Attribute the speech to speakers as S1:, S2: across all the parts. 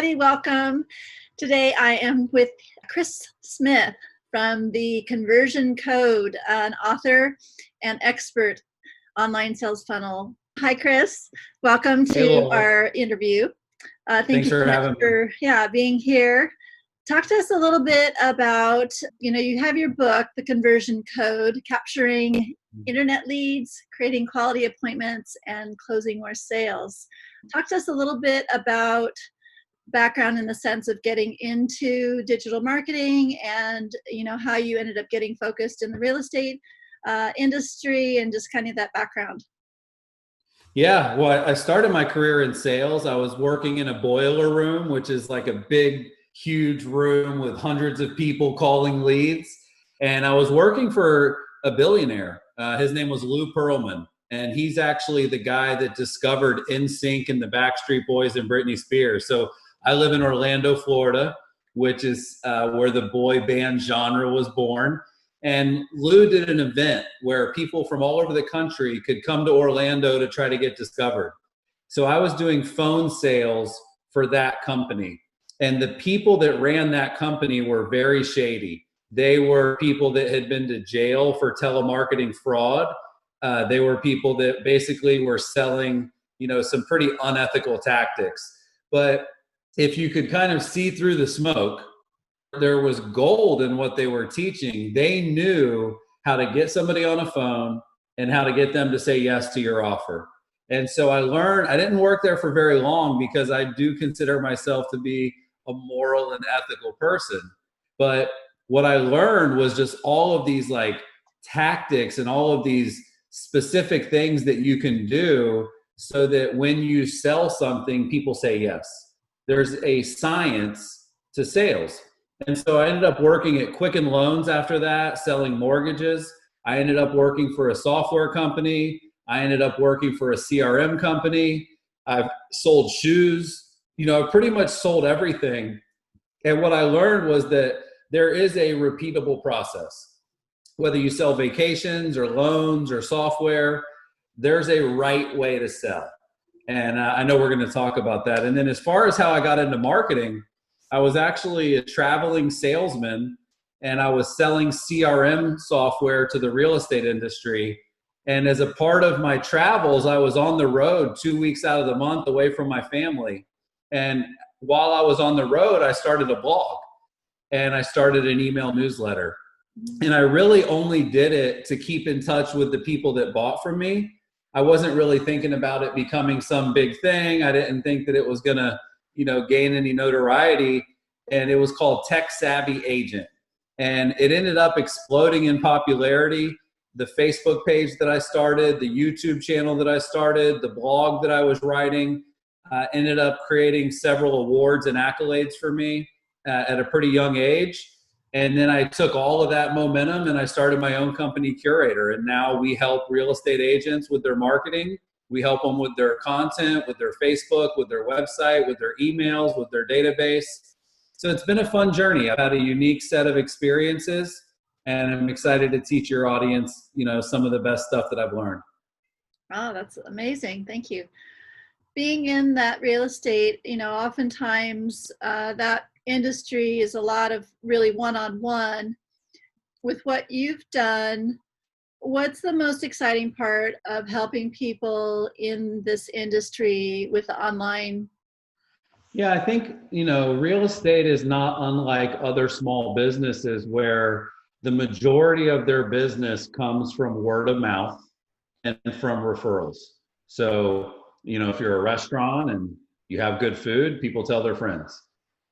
S1: everybody. Welcome. Today I am with Chris Smith from the Conversion Code, an author and expert online sales funnel. Hi, Chris. Welcome to our interview. Thank you so much for being here. Talk to us a little bit about, you have your book, The Conversion Code, capturing internet leads, creating quality appointments, and closing more sales. Talk to us a little bit about background in the sense of getting into digital marketing and, how you ended up getting focused in the real estate industry and just kind of that background.
S2: Yeah, well, I started my career in sales. I was working in a boiler room, which is like a big, huge room with hundreds of people calling leads. And I was working for a billionaire. His name was Lou Pearlman. And he's actually the guy that discovered NSYNC and the Backstreet Boys and Britney Spears. So I live in Orlando, Florida, which is where the boy band genre was born. And Lou did an event where people from all over the country could come to Orlando to try to get discovered. So I was doing phone sales for that company. And the people that ran that company were very shady. They were people that had been to jail for telemarketing fraud. They were people that basically were selling, some pretty unethical tactics. But if you could kind of see through the smoke, there was gold in what they were teaching. They knew how to get somebody on a phone and how to get them to say yes to your offer. And so I learned, I didn't work there for very long because I do consider myself to be a moral and ethical person. But what I learned was just all of these like tactics and all of these specific things that you can do so that when you sell something, people say yes. There's a science to sales. And so I ended up working at Quicken Loans after that, selling mortgages. I ended up working for a software company. I ended up working for a CRM company. I've sold shoes. I've pretty much sold everything. And what I learned was that there is a repeatable process. Whether you sell vacations or loans or software, there's a right way to sell. And I know we're going to talk about that. And then as far as how I got into marketing, I was actually a traveling salesman and I was selling CRM software to the real estate industry. And as a part of my travels, I was on the road 2 weeks out of the month away from my family. And while I was on the road, I started a blog and I started an email newsletter. And I really only did it to keep in touch with the people that bought from me. I wasn't really thinking about it becoming some big thing. I didn't think that it was going to, gain any notoriety. And it was called Tech Savvy Agent. And it ended up exploding in popularity. The Facebook page that I started, the YouTube channel that I started, the blog that I was writing, ended up creating several awards and accolades for me at a pretty young age. And then I took all of that momentum and I started my own company, Curaytor. And now we help real estate agents with their marketing. We help them with their content, with their Facebook, with their website, with their emails, with their database. So it's been a fun journey. I've had a unique set of experiences and I'm excited to teach your audience, some of the best stuff that I've learned.
S1: Oh, that's amazing. Thank you. Being in that real estate, oftentimes that industry is a lot of really one-on-one. With what you've done, what's the most exciting part of helping people in this industry with the online?
S2: Yeah, I think, real estate is not unlike other small businesses where the majority of their business comes from word of mouth and from referrals. So, if you're a restaurant and you have good food, people tell their friends.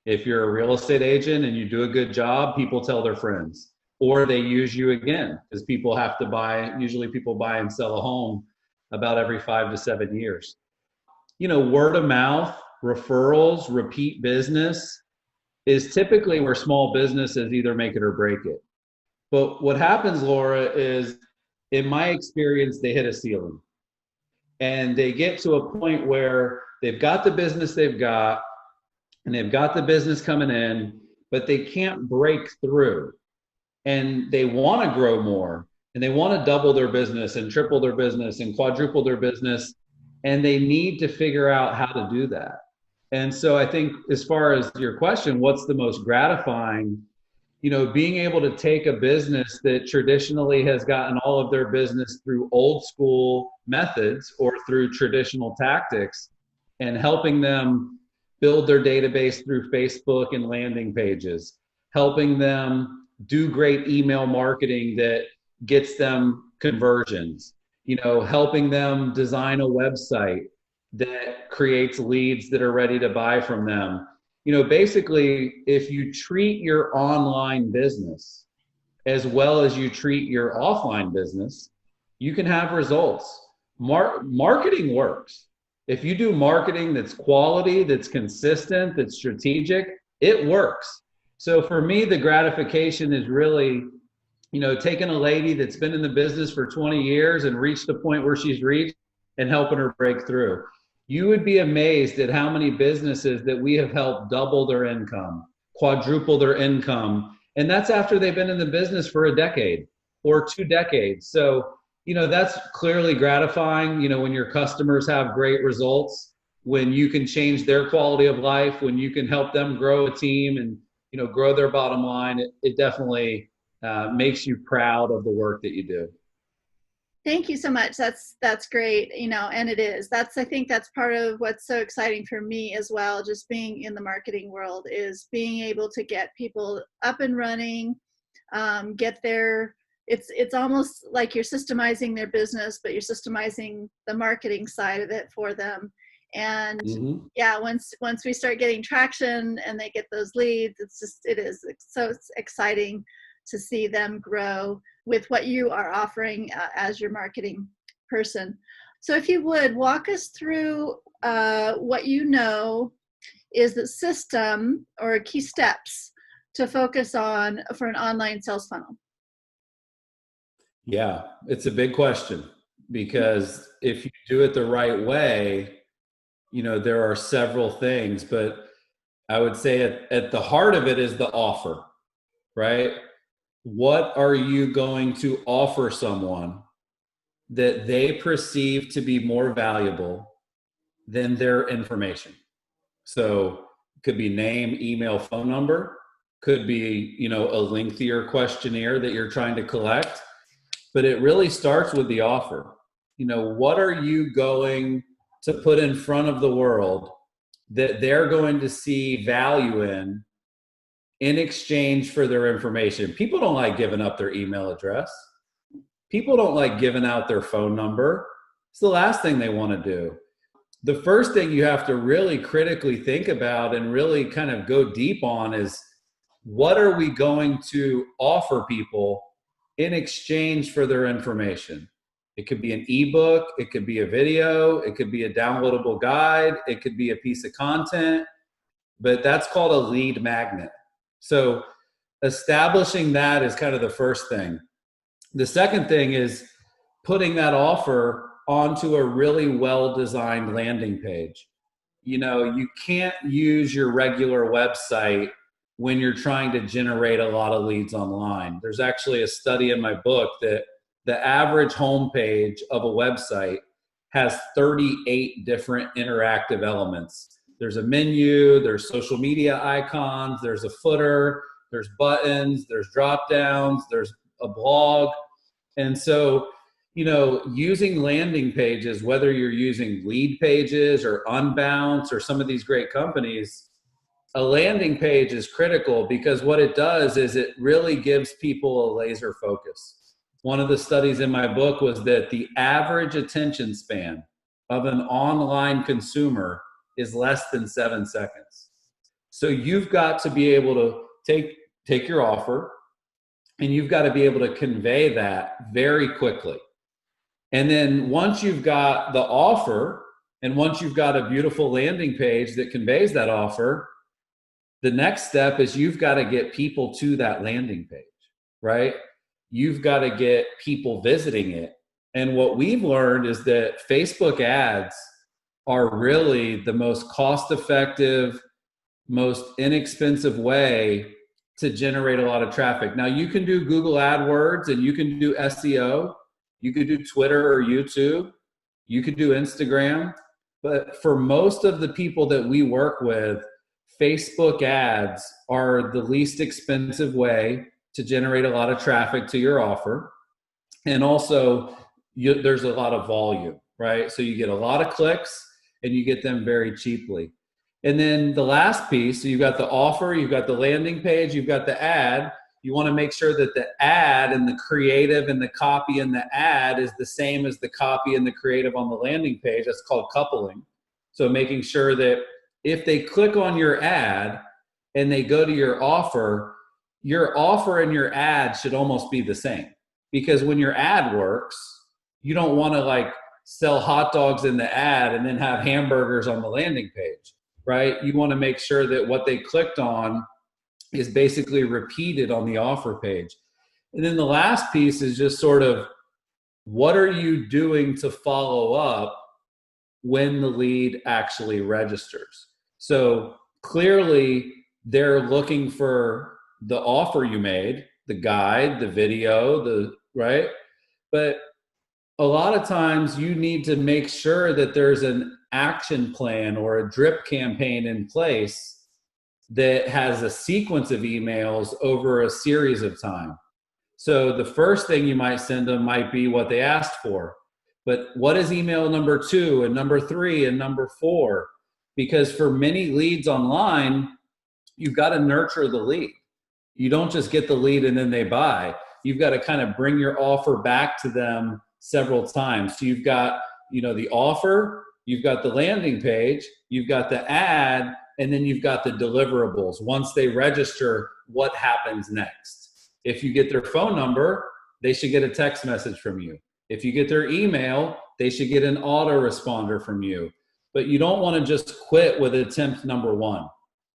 S2: If you're a real estate agent and you do a good job, people tell their friends. Or they use you again because people have to buy, usually people buy and sell a home about every 5 to 7 years. Word of mouth, referrals, repeat business is typically where small businesses either make it or break it. But what happens, Laura, is in my experience, they hit a ceiling. And they get to a point where they've got the business they've got, and they've got the business coming in, but they can't break through. And they want to grow more, and they want to double their business and triple their business and quadruple their business. And they need to figure out how to do that. And so I think as far as your question, what's the most gratifying? Being able to take a business that traditionally has gotten all of their business through old school methods or through traditional tactics and helping them build their database through Facebook and landing pages, helping them do great email marketing that gets them conversions, helping them design a website that creates leads that are ready to buy from them. Basically, if you treat your online business as well as you treat your offline business, you can have results. Marketing works. If you do marketing that's quality, that's consistent, that's strategic, it works. So for me, the gratification is really, taking a lady that's been in the business for 20 years and reached the point where she's reached and helping her break through. You would be amazed at how many businesses that we have helped double their income, quadruple their income. And that's after they've been in the business for a decade or 2 decades. So, that's clearly gratifying, when your customers have great results, when you can change their quality of life, when you can help them grow a team and, grow their bottom line. It definitely makes you proud of the work that you do.
S1: Thank you so much. That's great. And it is. I think that's part of what's so exciting for me as well, just being in the marketing world, is being able to get people up and running, get their, it's almost like you're systemizing their business, but you're systemizing the marketing side of it for them. And yeah, once we start getting traction and they get those leads, it is so exciting to see them grow with what you are offering as your marketing person. So if you would walk us through what is the system or key steps to focus on for an online sales funnel.
S2: Yeah, it's a big question, because if you do it the right way, there are several things, but I would say at the heart of it is the offer, right? What are you going to offer someone that they perceive to be more valuable than their information? So it could be name, email, phone number, could be, a lengthier questionnaire that you're trying to collect, but it really starts with the offer. What are you going to put in front of the world that they're going to see value in exchange for their information? People don't like giving up their email address. People don't like giving out their phone number. It's the last thing they want to do. The first thing you have to really critically think about and really kind of go deep on is, what are we going to offer people in exchange for their information? It could be an ebook, it could be a video, it could be a downloadable guide, it could be a piece of content, but that's called a lead magnet. So establishing that is kind of the first thing. The second thing is putting that offer onto a really well-designed landing page. You can't use your regular website when you're trying to generate a lot of leads online. There's actually a study in my book that the average homepage of a website has 38 different interactive elements. There's a menu, there's social media icons, there's a footer, there's buttons, there's drop downs, there's a blog. And so, using landing pages, whether you're using Lead Pages or Unbounce or some of these great companies, a landing page is critical, because what it does is it really gives people a laser focus. One of the studies in my book was that the average attention span of an online consumer is less than 7 seconds. So you've got to be able to take your offer, and you've got to be able to convey that very quickly. And then once you've got the offer, and once you've got a beautiful landing page that conveys that offer, the next step is you've got to get people to that landing page, right? You've got to get people visiting it. And what we've learned is that Facebook ads are really the most cost-effective, most inexpensive way to generate a lot of traffic. Now, you can do Google AdWords, and you can do SEO. You could do Twitter or YouTube. You could do Instagram. But for most of the people that we work with, Facebook ads are the least expensive way to generate a lot of traffic to your offer. And also, there's a lot of volume, right? So you get a lot of clicks and you get them very cheaply. And then the last piece, so you've got the offer, you've got the landing page, you've got the ad. You want to make sure that the ad and the creative and the copy in the ad is the same as the copy and the creative on the landing page. That's called coupling. So making sure that if they click on your ad and they go to your offer and your ad should almost be the same. Because when your ad works, you don't want to like sell hot dogs in the ad and then have hamburgers on the landing page, right? You want to make sure that what they clicked on is basically repeated on the offer page. And then the last piece is just sort of, what are you doing to follow up when the lead actually registers? So clearly they're looking for the offer you made, the guide, the video, right? But a lot of times you need to make sure that there's an action plan or a drip campaign in place that has a sequence of emails over a series of time. So the first thing you might send them might be what they asked for. But what is email number 2 and number 3 and number 4? Because for many leads online, you've got to nurture the lead. You don't just get the lead and then they buy. You've got to kind of bring your offer back to them several times. So you've got, the offer, you've got the landing page, you've got the ad, and then you've got the deliverables. Once they register, what happens next? If you get their phone number, they should get a text message from you. If you get their email, they should get an autoresponder from you. But you don't want to just quit with attempt number 1.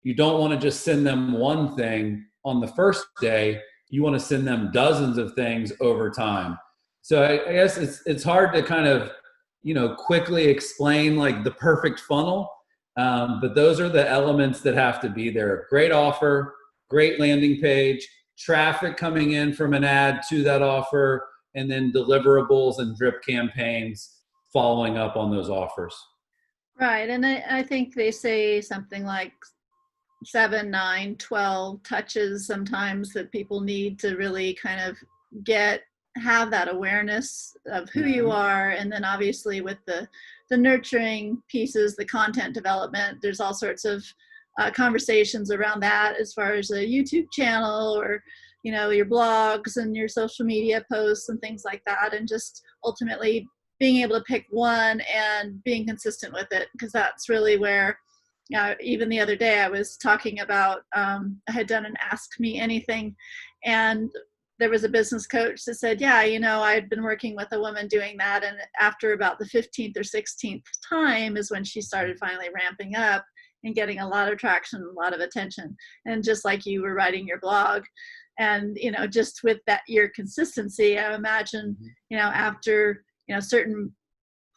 S2: You don't want to just send them one thing on the first day. You want to send them dozens of things over time. So I guess it's hard to kind of, quickly explain like the perfect funnel. But those are the elements that have to be there. Great offer, great landing page, traffic coming in from an ad to that offer, and then deliverables and drip campaigns following up on those offers.
S1: Right. And I think they say something like 7, 9, 12 touches sometimes that people need to really kind of have that awareness of who you are. And then obviously with the nurturing pieces, the content development, there's all sorts of conversations around that as far as a YouTube channel or, your blogs and your social media posts and things like that. And just ultimately being able to pick one and being consistent with it, because that's really where, even the other day I was talking about, I had done an Ask Me Anything, and there was a business coach that said, I'd been working with a woman doing that. And after about the 15th or 16th time is when she started finally ramping up and getting a lot of traction, a lot of attention. And just like you were writing your blog, and, just with that, your consistency, I imagine, after, a certain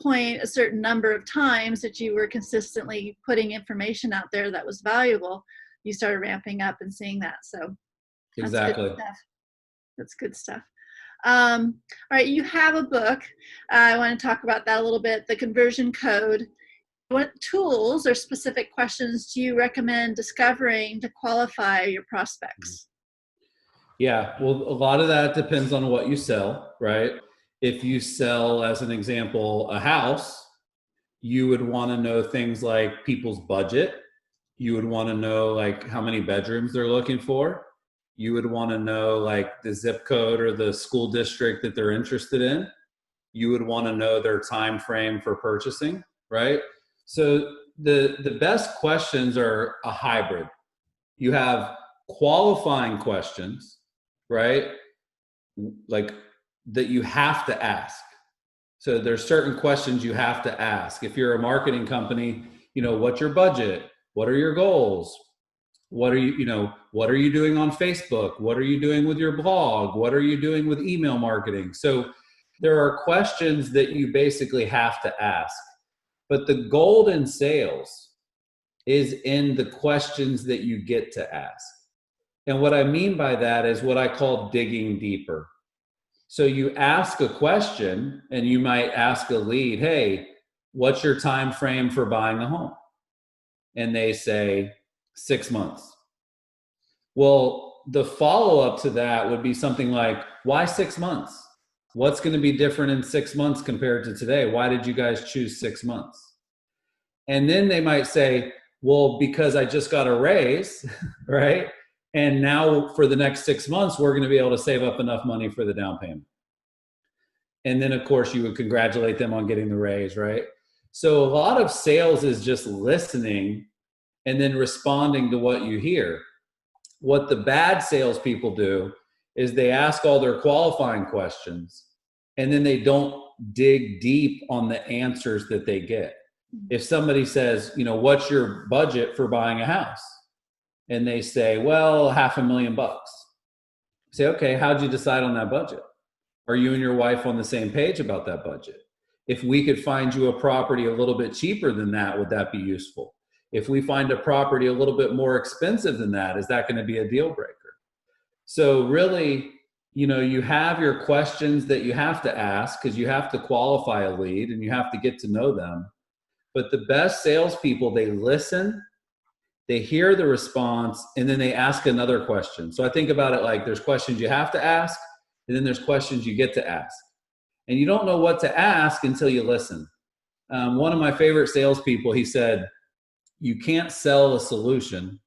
S1: point, a certain number of times that you were consistently putting information out there that was valuable, you started ramping up and seeing that. So
S2: exactly.
S1: That's good stuff. All right, you have a book. I want to talk about that a little bit, the conversion code. What tools or specific questions do you recommend discovering to qualify your prospects?
S2: Yeah, well, a lot of that depends on what you sell, right? If you sell, as an example, a house, you would want to know things like people's budget. You would want to know like how many bedrooms they're looking for. You would want to know like the zip code or the school district that they're interested in. You would want to know their time frame for purchasing, right? So the best questions are a hybrid. You have qualifying questions, right? Like that you have to ask. So there's certain questions you have to ask. If you're a marketing company, what's your budget? What are your goals? What are you doing on Facebook? What are you doing with your blog? What are you doing with email marketing? So there are questions that you basically have to ask. But the gold in sales is in the questions that you get to ask. And what I mean by that is what I call digging deeper. So you ask a question and you might ask a lead, hey, what's your time frame for buying a home? And they say 6 months. Well, the follow-up to that would be something like, why 6 months? What's going to be different in 6 months compared to today? Why did you guys choose 6 months? And then they might say, well, because I just got a raise, right? And now for the next 6 months, we're going to be able to save up enough money for the down payment. And then, of course, you would congratulate them on getting the raise, right? So a lot of sales is just listening and then responding to what you hear. What the bad salespeople do is they ask all their qualifying questions and then they don't dig deep on the answers that they get. If somebody says, what's your budget for buying a house? And they say, well, $500,000. Say, okay, how'd you decide on that budget? Are you and your wife on the same page about that budget? If we could find you a property a little bit cheaper than that, would that be useful? If we find a property a little bit more expensive than that, is that going to be a deal breaker? So really, you have your questions that you have to ask because you have to qualify a lead and you have to get to know them. But the best salespeople, they listen, they hear the response, and then they ask another question. So I think about it like there's questions you have to ask, and then there's questions you get to ask. And you don't know what to ask until you listen. One of my favorite salespeople, he said, you can't sell a solution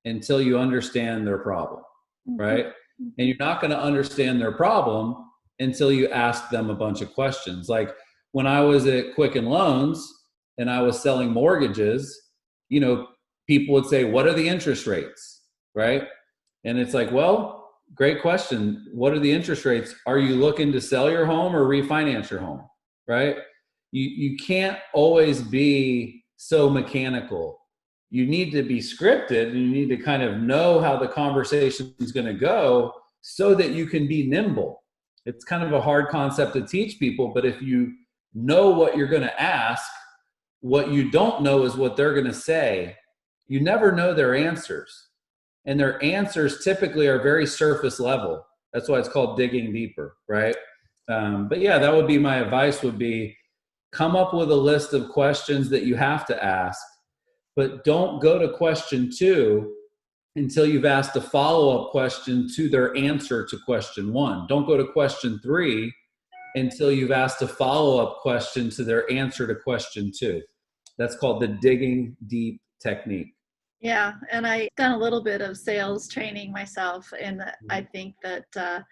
S2: until you understand their problem, right? And you're not going to understand their problem until you ask them a bunch of questions. Like when I was at Quicken Loans and I was selling mortgages, people would say, what are the interest rates, right? And it's like, well, great question. What are the interest rates? Are you looking to sell your home or refinance your home, right? You can't always be so mechanical. You need to be scripted and you need to kind of know how the conversation is going to go so that you can be nimble. It's kind of a hard concept to teach people, but if you know what you're going to ask, what you don't know is what they're going to say. You never know their answers. And their answers typically are very surface level. That's why it's called digging deeper, right? But yeah, that would be my advice would be come up with a list of questions that you have to ask, but don't go to question 2 until you've asked a follow-up question to their answer to question 1. Don't go to question 3 until you've asked a follow-up question to their answer to question 2. That's called the digging deep technique.
S1: Yeah, and I've done a little bit of sales training myself, and I think that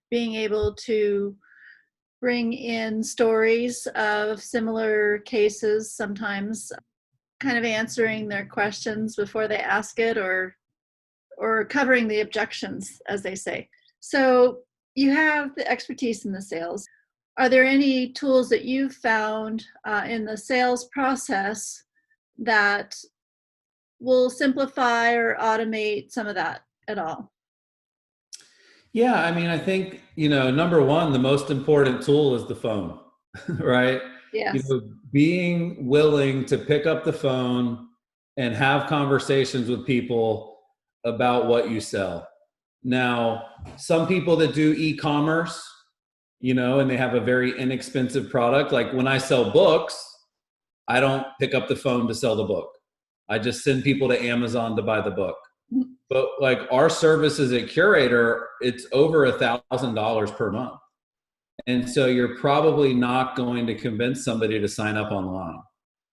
S1: being able to bring in stories of similar cases, sometimes kind of answering their questions before they ask it, or covering the objections, as they say. So you have the expertise in the sales. Are there any tools that you've found in the sales process that will simplify or automate some of that at all?
S2: Yeah, I mean, I think, number one, the most important tool is the phone, right?
S1: Yes.
S2: Being willing to pick up the phone and have conversations with people about what you sell. Now, some people that do e-commerce, and they have a very inexpensive product, like when I sell books, I don't pick up the phone to sell the book. I just send people to Amazon to buy the book. But like our services at Curaytor, it's over $1,000 per month. And so you're probably not going to convince somebody to sign up online.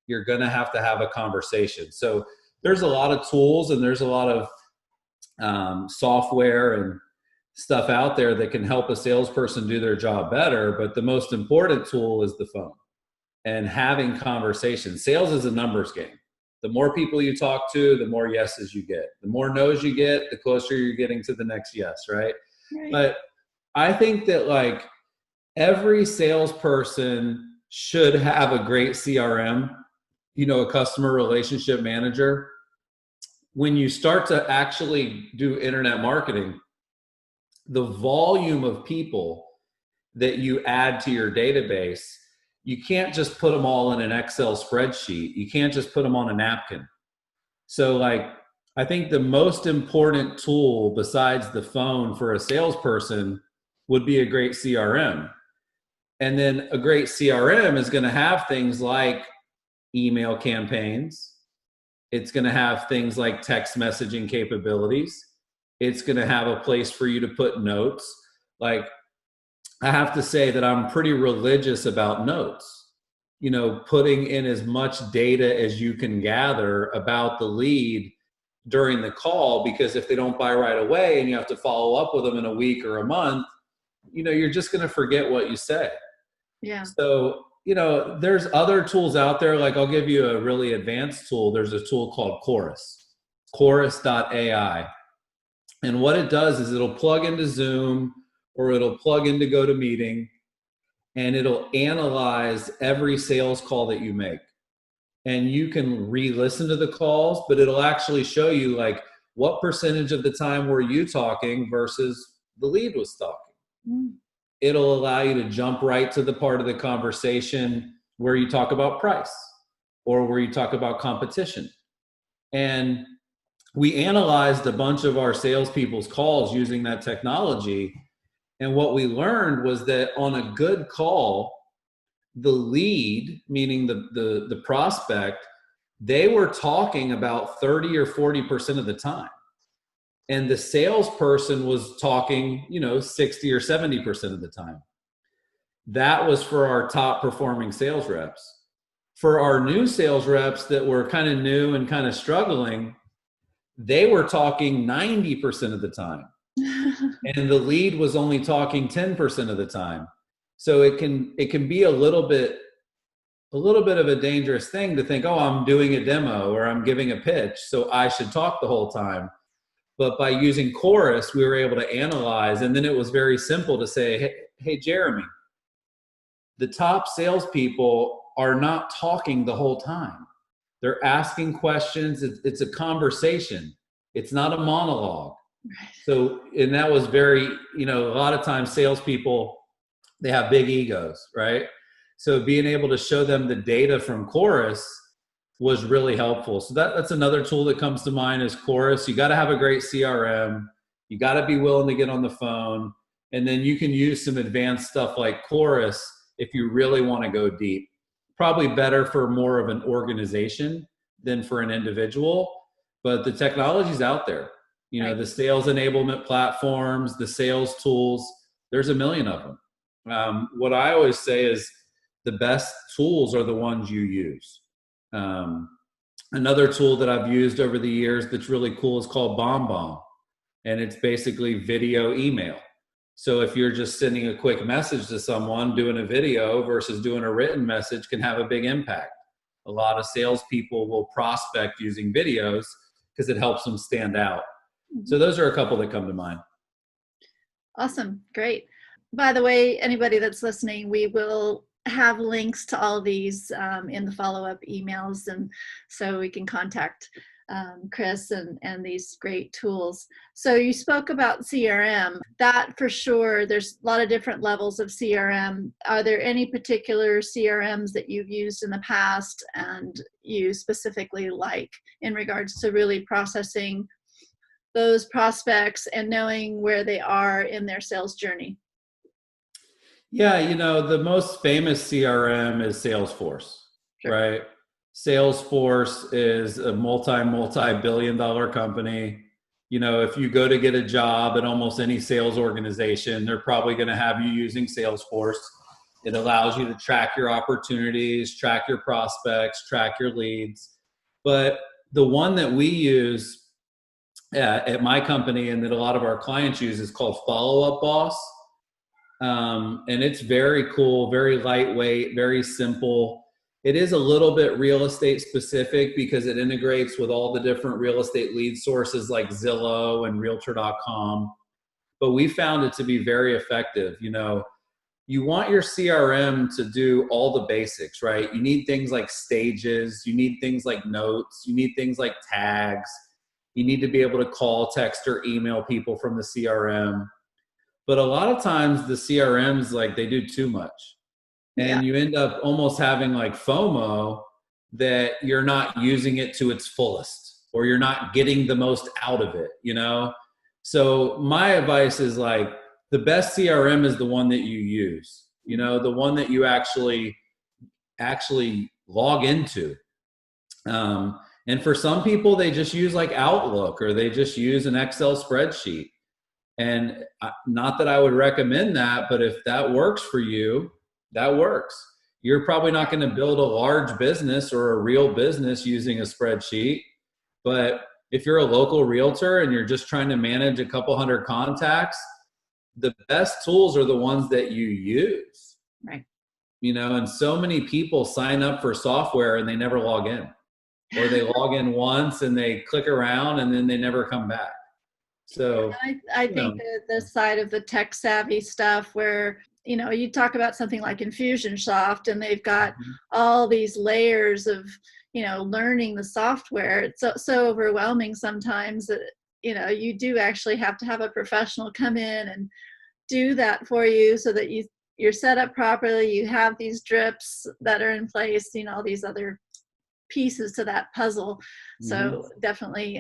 S2: You're going to have a conversation. So there's a lot of tools and there's a lot of software and stuff out there that can help a salesperson do their job better. But the most important tool is the phone and having conversations. Sales is a numbers game. The more people you talk to, the more yeses you get. The more no's you get, the closer you're getting to the next yes, right? But I think that like every salesperson should have a great CRM, a customer relationship manager. When you start to actually do internet marketing, the volume of people that you add to your database, you can't just put them all in an Excel spreadsheet. You can't just put them on a napkin. So like, I think the most important tool besides the phone for a salesperson would be a great CRM. And then a great CRM is going to have things like email campaigns. It's going to have things like text messaging capabilities. It's going to have a place for you to put notes. Like, I have to say that I'm pretty religious about notes, putting in as much data as you can gather about the lead during the call, because if they don't buy right away and you have to follow up with them in a week or a month, you're just going to forget what you said.
S1: Yeah.
S2: So, there's other tools out there. Like, I'll give you a really advanced tool. There's a tool called Chorus.ai. And what it does is it'll plug into Zoom or it'll plug into GoToMeeting, and it'll analyze every sales call that you make. And you can re-listen to the calls, but it'll actually show you like what percentage of the time were you talking versus the lead was talking. Mm. It'll allow you to jump right to the part of the conversation where you talk about price or where you talk about competition. And we analyzed a bunch of our salespeople's calls using that technology. And what we learned was that on a good call, the lead, meaning the prospect, they were talking about 30 or 40% of the time. And the salesperson was talking, 60 or 70% of the time. That was for our top performing sales reps. For our new sales reps that were kind of new and kind of struggling, they were talking 90% of the time. And the lead was only talking 10% of the time. So it can be a little bit of a dangerous thing to think, oh, I'm doing a demo or I'm giving a pitch, so I should talk the whole time. But by using Chorus, we were able to analyze, and then it was very simple to say, hey, Jeremy, the top salespeople are not talking the whole time. They're asking questions. It's a conversation. It's not a monologue. So, and that was very, a lot of times salespeople, they have big egos, right? So being able to show them the data from Chorus was really helpful. So that's another tool that comes to mind is Chorus. You got to have a great CRM. You got to be willing to get on the phone. And then you can use some advanced stuff like Chorus if you really want to go deep. Probably better for more of an organization than for an individual. But the technology's out there. The sales enablement platforms, the sales tools, there's a million of them. What I always say is the best tools are the ones you use. Another tool that I've used over the years that's really cool is called BombBomb, and it's basically video email. So if you're just sending a quick message to someone, doing a video versus doing a written message can have a big impact. A lot of salespeople will prospect using videos because it helps them stand out. So those are a couple that come to mind.
S1: Awesome. Great. By the way, anybody that's listening, we will have links to all these in the follow-up emails, and so we can contact Chris and these great tools. So you spoke about CRM. That for sure, there's a lot of different levels of CRM. Are there any particular CRMs that you've used in the past and you specifically like in regards to really processing those prospects and knowing where they are in their sales journey?
S2: Yeah, the most famous CRM is Salesforce, sure. Right? Salesforce is a multi-billion-dollar company. If you go to get a job at almost any sales organization, they're probably going to have you using Salesforce. It allows you to track your opportunities, track your prospects, track your leads. But the one that we use at my company and that a lot of our clients use is called Follow Up Boss. And it's very cool, very lightweight, very simple. It is a little bit real estate specific because it integrates with all the different real estate lead sources like Zillow and Realtor.com. But we found it to be very effective. You want your CRM to do all the basics, right? You need things like stages. You need things like notes. You need things like tags. You need to be able to call, text, or email people from the CRM. But a lot of times the CRMs, they do too much. And you end up almost having FOMO that you're not using it to its fullest or you're not getting the most out of it, So my advice is the best CRM is the one that you use. the one that you actually log into. And for some people, they just use like Outlook, or they just use an Excel spreadsheet. And not that I would recommend that, but if that works for you, that works. You're probably not going to build a large business or a real business using a spreadsheet. But if you're a local realtor and you're just trying to manage a couple hundred contacts, the best tools are the ones that you use.
S1: Right.
S2: And so many people sign up for software and they never log in, or they log in once and they click around and then they never come back. So
S1: I think that the side of the tech savvy stuff where, you talk about something like Infusionsoft, and they've got all these layers of, learning the software. It's so overwhelming sometimes that, you do actually have to have a professional come in and do that for you so that you're set up properly. You have these drips that are in place, all these other pieces to that puzzle. So definitely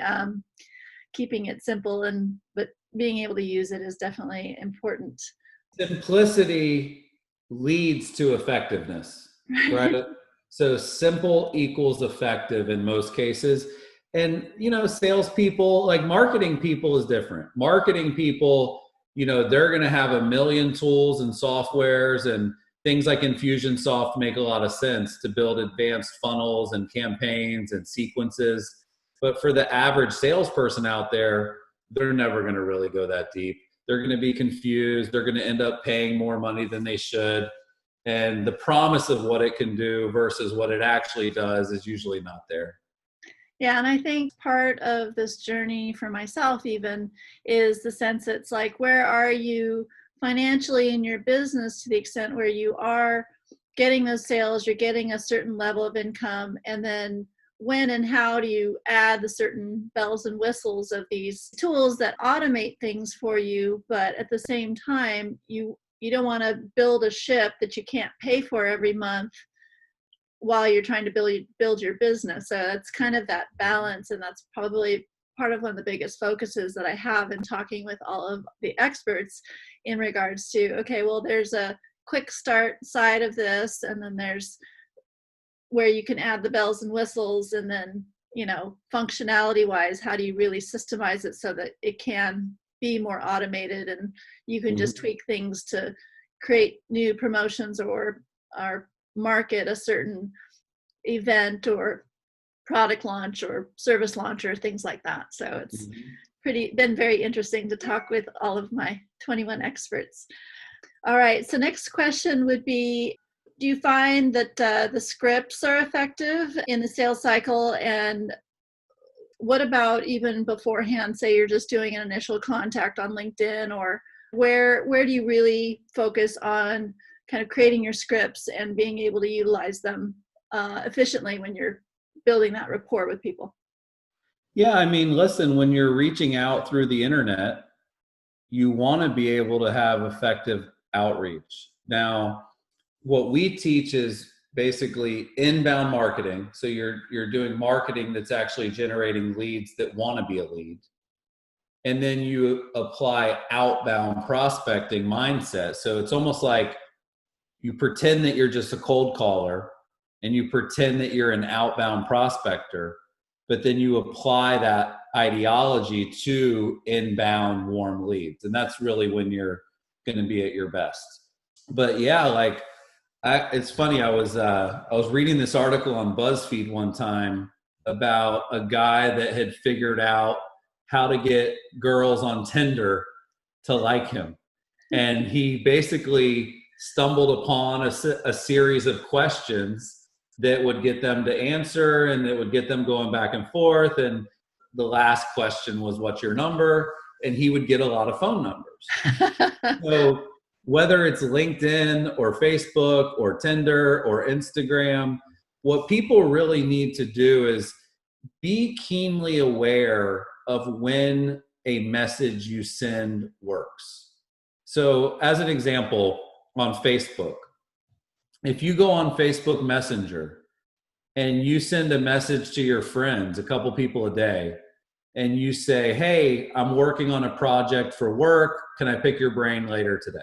S1: keeping it simple, but being able to use it is definitely important.
S2: Simplicity leads to effectiveness, right? So simple equals effective in most cases. And, salespeople, like marketing people, is different. Marketing people, they're going to have a million tools and softwares, and things like Infusionsoft make a lot of sense to build advanced funnels and campaigns and sequences. But for the average salesperson out there, they're never going to really go that deep. They're going to be confused. They're going to end up paying more money than they should. And the promise of what it can do versus what it actually does is usually not there.
S1: Yeah, and I think part of this journey for myself even is the sense that it's like, where are you financially in your business to the extent where you are getting those sales, you're getting a certain level of income, and then when and how do you add the certain bells and whistles of these tools that automate things for you, but at the same time, you don't want to build a ship that you can't pay for every month while you're trying to build your business. So it's kind of that balance, and that's probably part of one of the biggest focuses that I have in talking with all of the experts in regards to, okay, well, there's a quick start side of this, and then there's where you can add the bells and whistles, and then, functionality wise, how do you really systemize it so that it can be more automated and you can just tweak things to create new promotions or market a certain event or product launch or service launch or things like that. So it's been very interesting to talk with all of my 21 experts. All right, so next question would be, do you find that the scripts are effective in the sales cycle? And what about even beforehand, say you're just doing an initial contact on LinkedIn, or where do you really focus on kind of creating your scripts and being able to utilize them efficiently when you're building that rapport with people?
S2: Yeah, I mean, listen, when you're reaching out through the internet, you want to be able to have effective outreach. Now, what we teach is basically inbound marketing. So you're doing marketing that's actually generating leads that want to be a lead. And then you apply outbound prospecting mindset. So it's almost like you pretend that you're just a cold caller and you pretend that you're an outbound prospector, but then you apply that ideology to inbound warm leads. And that's really when you're going to be at your best. But yeah, like it's funny. I was reading this article on BuzzFeed one time about a guy that had figured out how to get girls on Tinder to like him. And he basically stumbled upon a series of questions that would get them to answer, and that would get them going back and forth. And the last question was, what's your number? And he would get a lot of phone numbers. So whether it's LinkedIn or Facebook or Tinder or Instagram, what people really need to do is be keenly aware of when a message you send works. So as an example, on Facebook, if you go on Facebook Messenger and you send a message to your friends, a couple people a day, and you say, hey, I'm working on a project for work, can I pick your brain later today?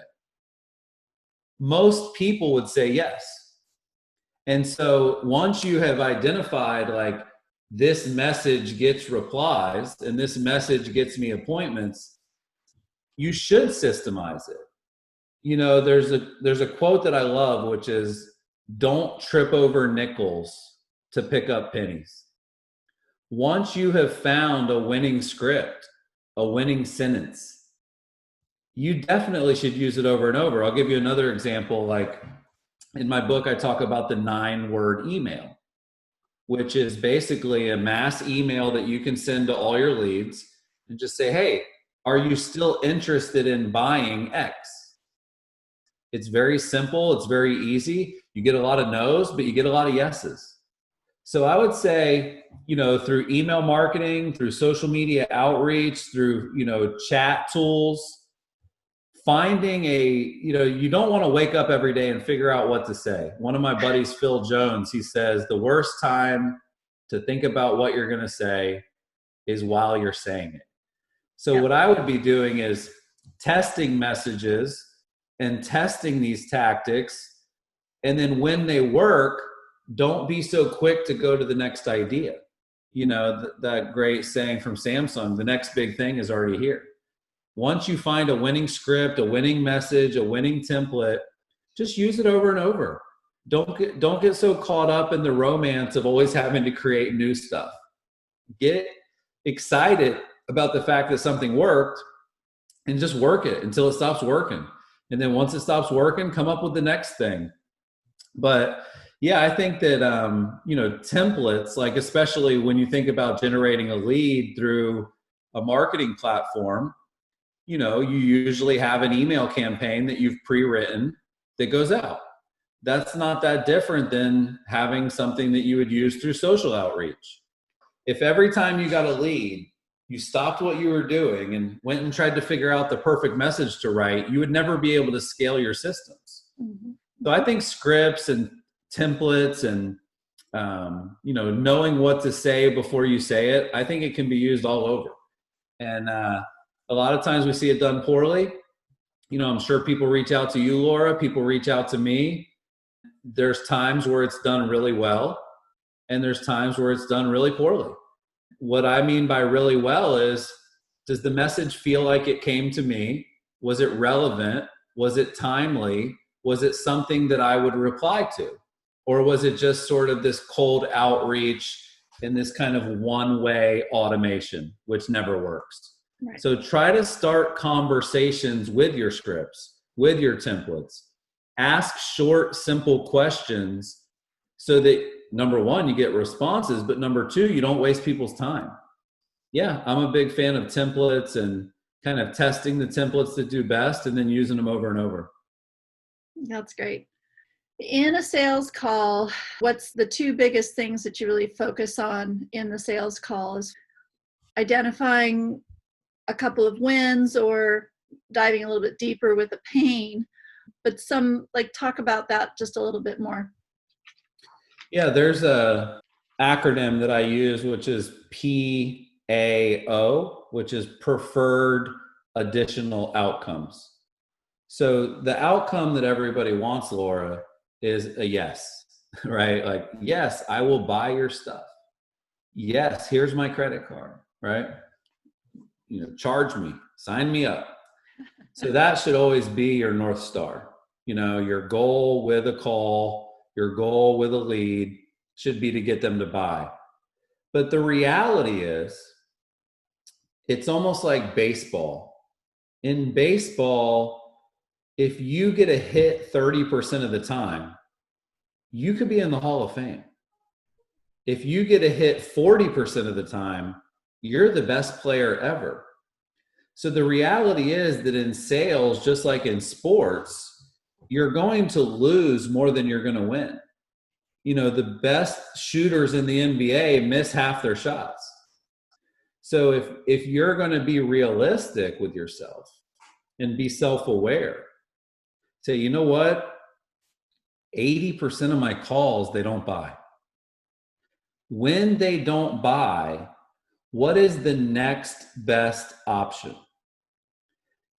S2: Most people would say yes. And so once you have identified like this message gets replies and this message gets me appointments, you should systemize it. You know, there's a quote that I love, which is, don't trip over nickels to pick up pennies. Once you have found a winning script, a winning sentence, you definitely should use it over and over. I'll give you another example. Like in my book, I talk about the 9-word email, which is basically a mass email that you can send to all your leads and just say, hey, are you still interested in buying X? It's very simple. It's very easy. You get a lot of no's, but you get a lot of yeses. So I would say, you know, through email marketing, through social media outreach, through, you know, chat tools, finding you don't want to wake up every day and figure out what to say. One of my buddies, Phil Jones, he says the worst time to think about what you're going to say is while you're saying it. So what I would be doing is testing messages and testing these tactics. And then when they work, don't be so quick to go to the next idea. You know, that great saying from Samsung, the next big thing is already here. Once you find a winning script, a winning message, a winning template, just use it over and over. Don't get so caught up in the romance of always having to create new stuff. Get excited about the fact that something worked and just work it until it stops working. And then once it stops working, come up with the next thing. But yeah, I think that, you know, templates, like especially when you think about generating a lead through a marketing platform, you know, you usually have an email campaign that you've pre-written that goes out. That's not that different than having something that you would use through social outreach. If every time you got a lead, you stopped what you were doing and went and tried to figure out the perfect message to write, you would never be able to scale your systems. Mm-hmm. So I think scripts and templates and, you know, knowing what to say before you say it, I think it can be used all over. And a lot of times we see it done poorly. You know, I'm sure people reach out to you, Laura. People reach out to me. There's times where it's done really well, and there's times where it's done really poorly. What I mean by really well is, does the message feel like it came to me? Was it relevant? Was it timely? Was it something that I would reply to? Or was it just sort of this cold outreach and this kind of one-way automation, which never works? Right. So try to start conversations with your scripts, with your templates. Ask short, simple questions so that, number one, you get responses, but number two, you don't waste people's time. Yeah, I'm a big fan of templates and kind of testing the templates that do best and then using them over and over.
S1: That's great. In a sales call, what's the two biggest things that you really focus on in the sales call? Is identifying a couple of wins or diving a little bit deeper with a pain, but talk about that just a little bit more.
S2: Yeah, there's a acronym that I use, which is PAO, which is preferred additional outcomes. So the outcome that everybody wants, Laura, is a yes, right? Like, yes, I will buy your stuff. Yes, here's my credit card, right? You know, charge me, sign me up. So that should always be your North Star. You know, your goal with a call, your goal with a lead should be to get them to buy. But the reality is, it's almost like baseball. In baseball, if you get a hit 30% of the time, you could be in the Hall of Fame. If you get a hit 40% of the time, you're the best player ever. So the reality is that in sales, just like in sports, you're going to lose more than you're going to win. You know, the best shooters in the NBA miss half their shots. So if you're going to be realistic with yourself and be self-aware, say, you know what? 80% of my calls, they don't buy. When they don't buy, what is the next best option?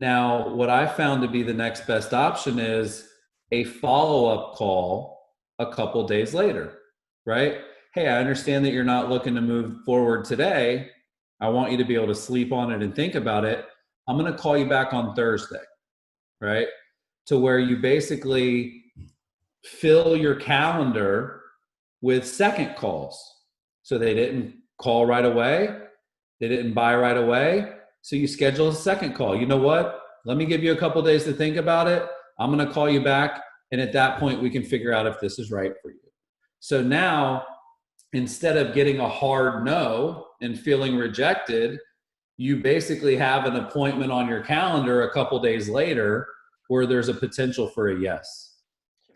S2: Now, what I found to be the next best option is a follow-up call a couple days later, right? Hey, I understand that you're not looking to move forward today. I want you to be able to sleep on it and think about it. I'm going to call you back on Thursday, right? To where you basically fill your calendar with second calls. So they didn't call right away. They didn't buy right away. So you schedule a second call. You know what? Let me give you a couple days to think about it. I'm going to call you back. And at that point, we can figure out if this is right for you. So now, instead of getting a hard no and feeling rejected, you basically have an appointment on your calendar a couple days later where there's a potential for a yes.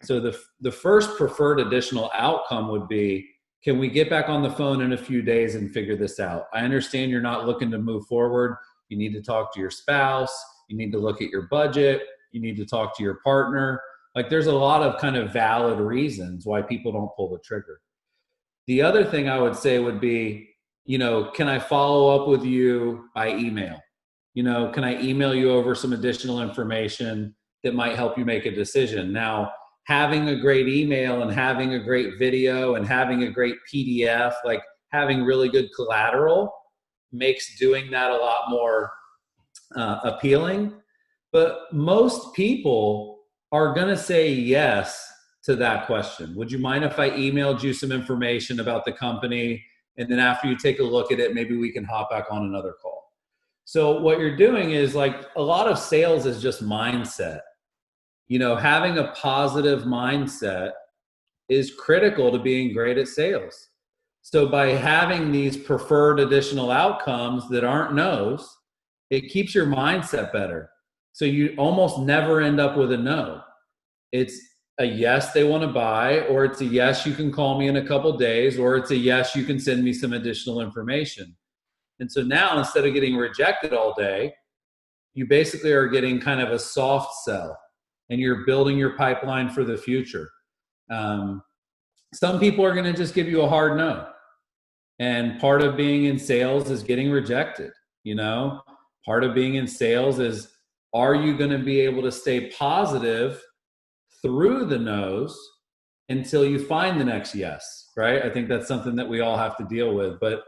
S2: So the first preferred additional outcome would be, can we get back on the phone in a few days and figure this out? I understand you're not looking to move forward. You need to talk to your spouse. You need to look at your budget. You need to talk to your partner. Like, there's a lot of kind of valid reasons why people don't pull the trigger. The other thing I would say would be, can I follow up with you by email? Can I email you over some additional information that might help you make a decision? Now, having a great email and having a great video and having a great PDF, like having really good collateral, makes doing that a lot more appealing. But most people are going to say yes to that question. Would you mind if I emailed you some information about the company? And then after you take a look at it, maybe we can hop back on another call. So what you're doing is, like, a lot of sales is just mindset. Having a positive mindset is critical to being great at sales. So by having these preferred additional outcomes that aren't no's, it keeps your mindset better. So you almost never end up with a no. It's a yes, they want to buy, or it's a yes, you can call me in a couple days, or it's a yes, you can send me some additional information. And so now, instead of getting rejected all day, you basically are getting kind of a soft sell, and you're building your pipeline for the future. Some people are going to just give you a hard no. And part of being in sales is getting rejected. Part of being in sales is, are you going to be able to stay positive through the no's until you find the next yes, right? I think that's something that we all have to deal with. But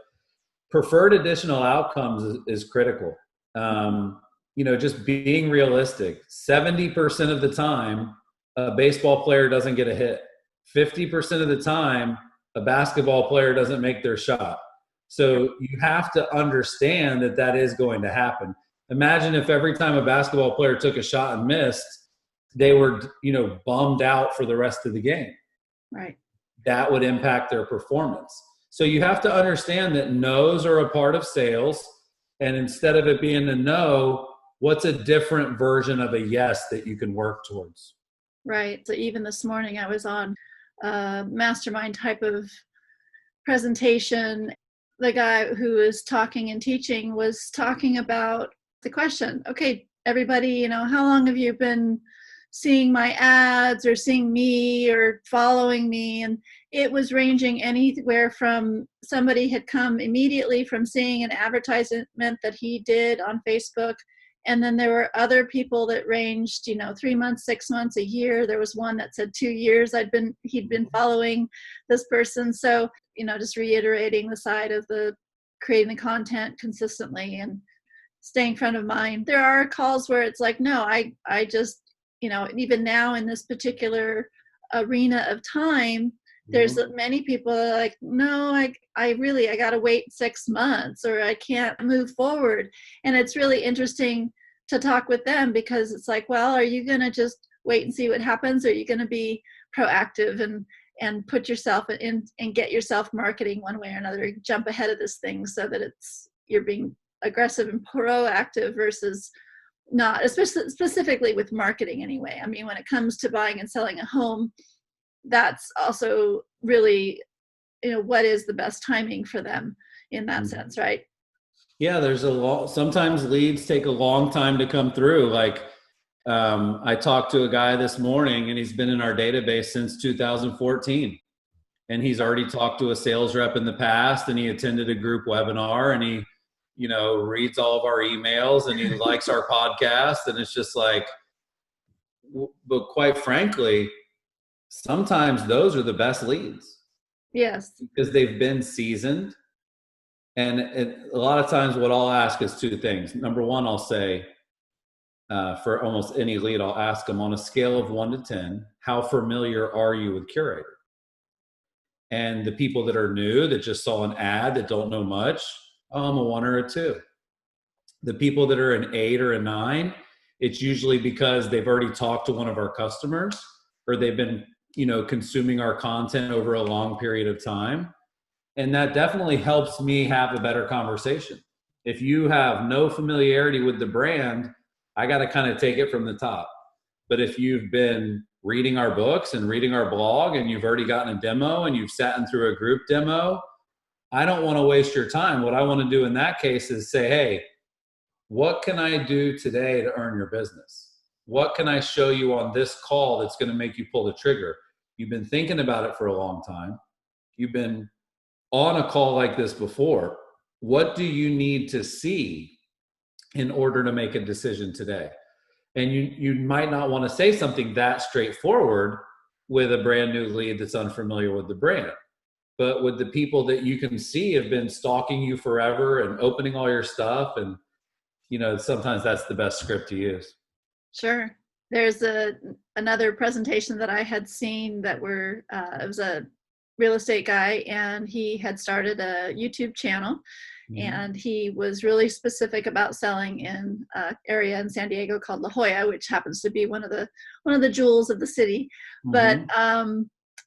S2: preferred additional outcomes is critical. Just being realistic. 70% of the time, a baseball player doesn't get a hit. 50% of the time, a basketball player doesn't make their shot. So you have to understand that that is going to happen. Imagine if every time a basketball player took a shot and missed, they were, bummed out for the rest of the game.
S1: Right.
S2: That would impact their performance. So you have to understand that no's are a part of sales. And instead of it being a no, what's a different version of a yes that you can work towards?
S1: Right. So even this morning I was on a mastermind type of presentation. The guy who was talking and teaching was talking about the question, okay, everybody, how long have you been seeing my ads or seeing me or following me? And it was ranging anywhere from somebody had come immediately from seeing an advertisement that he did on Facebook. And then there were other people that ranged, 3 months, 6 months, a year. There was one that said 2 years he'd been following this person. So, just reiterating the side of the creating the content consistently and staying front of mind. There are calls where it's like, no, I just, even now in this particular arena of time, there's many people that are like, no, I got to wait 6 months or I can't move forward. And it's really interesting to talk with them because it's like, well, are you going to just wait and see what happens? Or are you going to be proactive and put yourself in and get yourself marketing one way or another, jump ahead of this thing so that you're being aggressive and proactive versus not, especially specifically with marketing anyway. I mean, when it comes to buying and selling a home, that's also really, what is the best timing for them in that sense, right?
S2: Yeah, there's sometimes leads take a long time to come through. Like, I talked to a guy this morning and he's been in our database since 2014. And he's already talked to a sales rep in the past, and he attended a group webinar, and he, reads all of our emails, and he likes our podcast. And it's just like, but quite frankly, sometimes those are the best leads.
S1: Yes.
S2: Because they've been seasoned. And a lot of times what I'll ask is two things. Number one, I'll say, for almost any lead, I'll ask them on a scale of 1 to 10, how familiar are you with Curaytor? And the people that are new, that just saw an ad, that don't know much, I'm a 1 or a 2. The people that are an 8 or a 9, it's usually because they've already talked to one of our customers, or they've been, consuming our content over a long period of time. And that definitely helps me have a better conversation. If you have no familiarity with the brand, I got to kind of take it from the top. But if you've been reading our books and reading our blog, and you've already gotten a demo and you've sat in through a group demo, I don't want to waste your time. What I want to do in that case is say, hey, what can I do today to earn your business? What can I show you on this call that's going to make you pull the trigger? You've been thinking about it for a long time. You've been on a call like this before. What do you need to see in order to make a decision today? And you might not want to say something that straightforward with a brand new lead that's unfamiliar with the brand. But with the people that you can see have been stalking you forever and opening all your stuff, and sometimes that's the best script to use.
S1: Sure. There's another presentation that I had seen that it was a real estate guy, and he had started a YouTube channel. Mm-hmm. And he was really specific about selling in an area in San Diego called La Jolla, which happens to be one of the jewels of the city. Mm-hmm.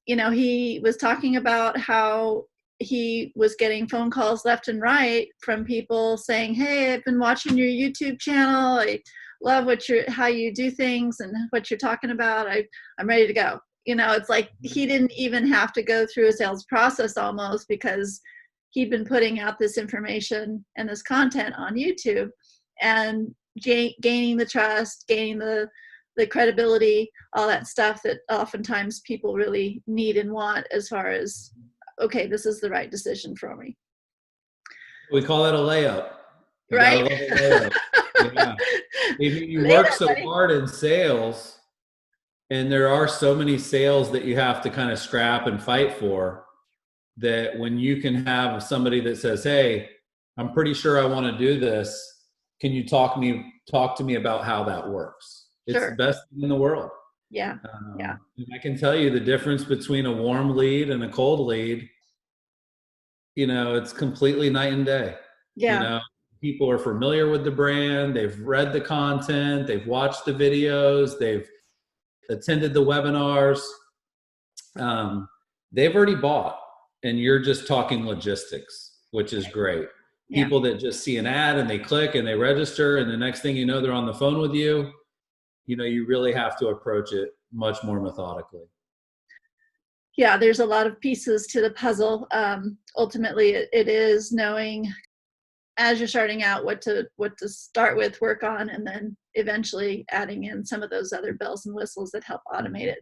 S1: But he was talking about how he was getting phone calls left and right from people saying, hey, I've been watching your YouTube channel. I love how you do things and what you're talking about. I'm ready to go. It's like he didn't even have to go through a sales process almost, because he'd been putting out this information and this content on YouTube and gaining the trust, gaining the credibility, all that stuff that oftentimes people really need and want as far as, okay, this is the right decision for me.
S2: We call that a layup.
S1: Right?
S2: Layup. Yeah. If you work so hard in sales, and there are so many sales that you have to kind of scrap and fight for, that when you can have somebody that says, hey, I'm pretty sure I want to do this. Can you talk to me about how that works? It's
S1: Sure.
S2: the best thing in the world.
S1: Yeah. Yeah.
S2: And I can tell you the difference between a warm lead and a cold lead. It's completely night and day.
S1: Yeah.
S2: People are familiar with the brand. They've read the content. They've watched the videos. They've attended the webinars. They've already bought, and you're just talking logistics, which is great. Yeah. People that just see an ad and they click and they register, and the next thing you know, they're on the phone with you. You really have to approach it much more methodically.
S1: Yeah, there's a lot of pieces to the puzzle. Ultimately, it is knowing, as you're starting out, what to start with, work on, and then eventually adding in some of those other bells and whistles that help automate it.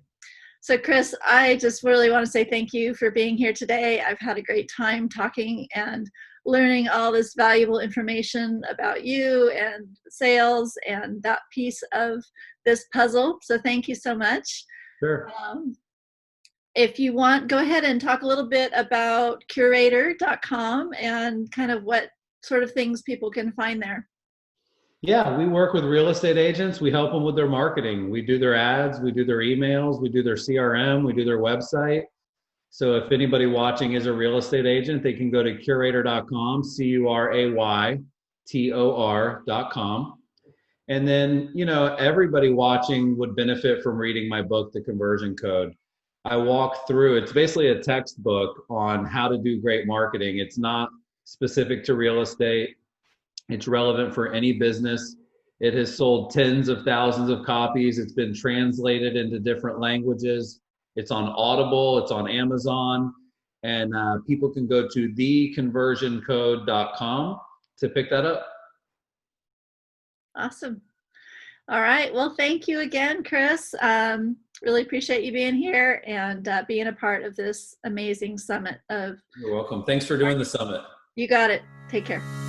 S1: So Chris, I just really want to say thank you for being here today. I've had a great time talking and learning all this valuable information about you and sales and that piece of this puzzle. So thank you so much.
S2: Sure.
S1: If you want, go ahead and talk a little bit about Curaytor.com and kind of what sort of things people can find there.
S2: Yeah, we work with real estate agents. We help them with their marketing. We do their ads, we do their emails, we do their CRM, we do their website. So if anybody watching is a real estate agent, they can go to Curaytor.com, Curaytor.com. And then, everybody watching would benefit from reading my book, The Conversion Code. I walk through, it's basically a textbook on how to do great marketing. It's not specific to real estate. It's relevant for any business. It has sold tens of thousands of copies. It's been translated into different languages. It's on Audible, it's on Amazon, and people can go to theconversioncode.com to pick that up.
S1: Awesome. All right. Well, thank you again, Chris. Really appreciate you being here and being a part of this amazing summit.
S2: You're welcome. Thanks for doing the summit.
S1: You got it. Take care.